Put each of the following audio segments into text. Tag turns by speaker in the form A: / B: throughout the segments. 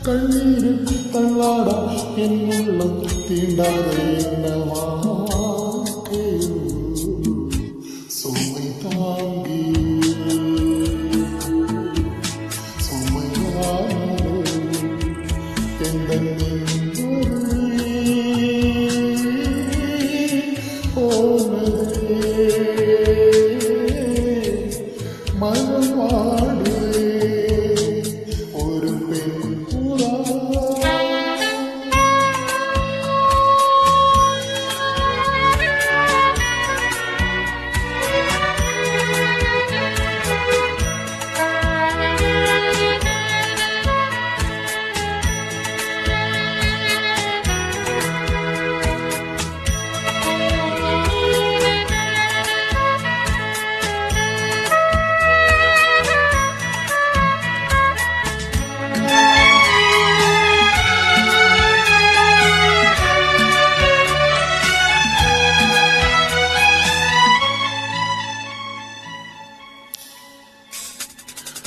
A: കണ്ണീര് തള്ളാട എന്നുള്ളം തീണ്ടാതെ എന്നവാ സുമൈ താങ്കി മലവാട് ഒരു പെൺപുറ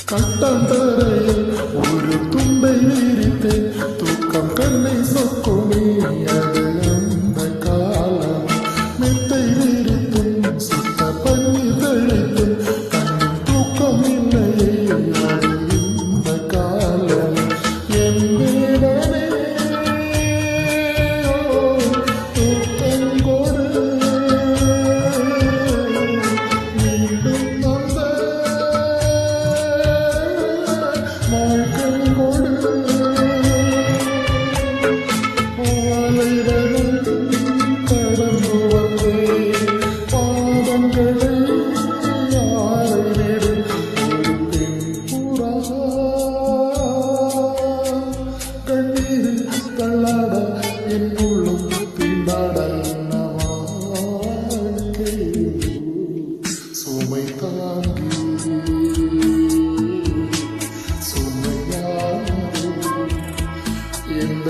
A: കട്ടന്തറയിൽ ഒരു തുമ്പയിരിത്തെ തൂക്കം കണ്ണை சொக்குமே அது அந்த காலம் மெத்தையிருத்தும் சுத்த பண்ணி தழித்தும் கண்ணின் தூக்கம் இல்லையே அது இந்த காலம் என் வேடனே தூக்கம் கொடு மீண்டும் சுமை தாங்கி சுமையானது எந்த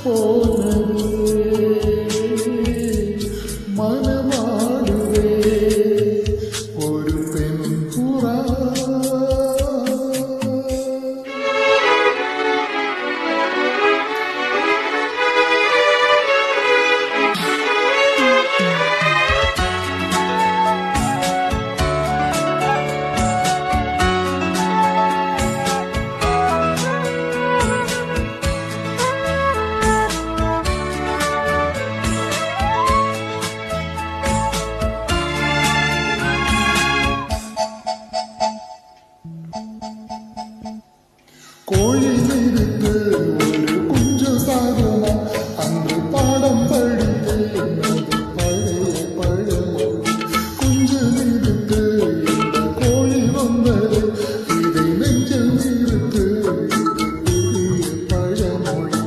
A: போனது மனமாடுவே ஒரு பெண் புறா கோழி நிறுத்து ஒரு குஞ்சு சாகுமா அன்று பாடம் படித்து பழைய பழமொழி குஞ்சு நிறுத்து இந்த கோழி வந்தது இதை நெஞ்சில் நிறுத்து புதிய பழமொழி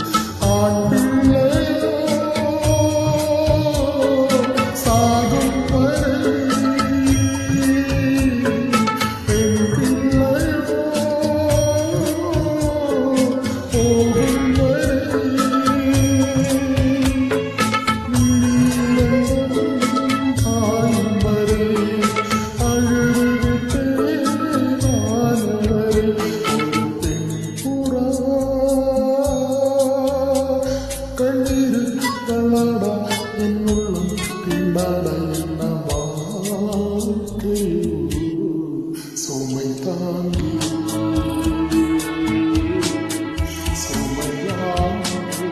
A: ஆண் பிள்ளையோ சாகும் வரை பெண் பிள்ளையோ கண்ணீரு தள்ளாடா என்னுள்ளும் திண்டாடா என்ன வாழ்க்கை சுமை தாங்கி சுமையானது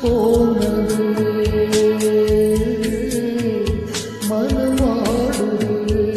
A: போனது மனவாடுவே